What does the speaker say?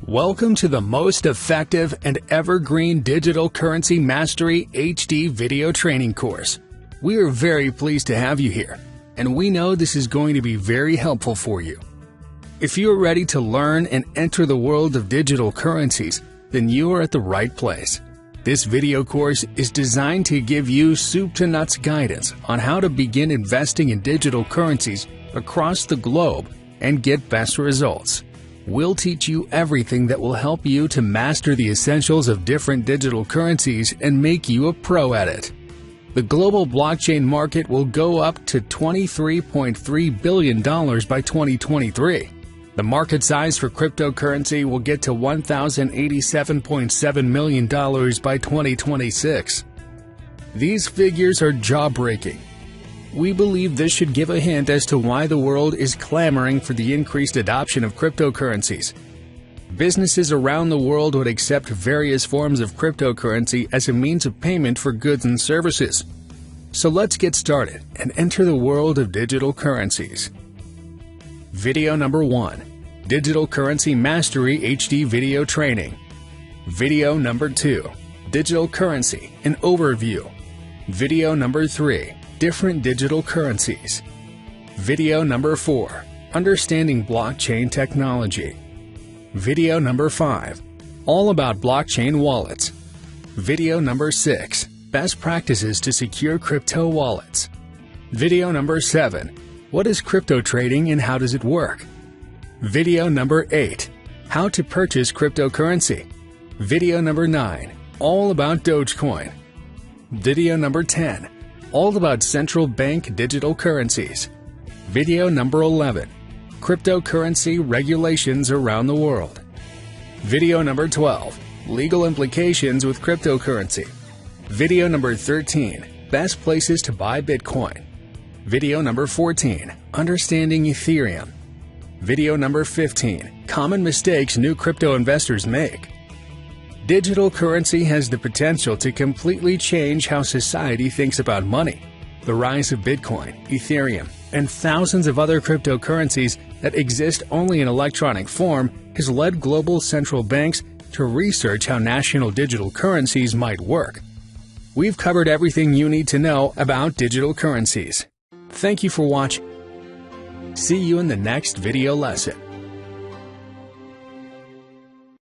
Welcome to the most effective and evergreen digital currency mastery HD video training course. We are very pleased to have you here, and we know this is going to be very helpful for you. If you are ready to learn and enter the world of digital currencies, then you are at the right place. This video course is designed to give you soup-to-nuts guidance on how to begin investing in digital currencies across the globe and get best results. We'll teach you everything that will help you to master the essentials of different digital currencies and make you a pro at it. The global blockchain market will go up to $23.3 billion by 2023. The market size for cryptocurrency will get to $1,087.7 million by 2026. These figures are jaw-breaking. We believe this should give a hint as to why the world is clamoring for the increased adoption of cryptocurrencies. Businesses around the world would accept various forms of cryptocurrency as a means of payment for goods and services. So let's get started and enter the world of digital currencies. Video number 1. Digital Currency Mastery HD Video Training. Video number 2. Digital Currency, an Overview. Video number 3. Different digital currencies. Video number 4. Understanding blockchain technology. Video number 5. All about blockchain wallets. Video number 6. Best practices to secure crypto wallets. Video number 7. What is crypto trading and how does it work? Video number 8. How to purchase cryptocurrency. Video number 9. All about Dogecoin. Video number 10. All about central bank digital currencies. Video number 11. Cryptocurrency regulations around the world. Video number 12. Legal implications with cryptocurrency. Video number 13. Best places to buy Bitcoin. Video number 14. Understanding Ethereum. Video number 15. Common mistakes new crypto investors make. Digital currency has the potential to completely change how society thinks about money. The rise of Bitcoin, Ethereum, and thousands of other cryptocurrencies that exist only in electronic form has led global central banks to research how national digital currencies might work. We've covered everything you need to know about digital currencies. Thank you for watching. See you in the next video lesson.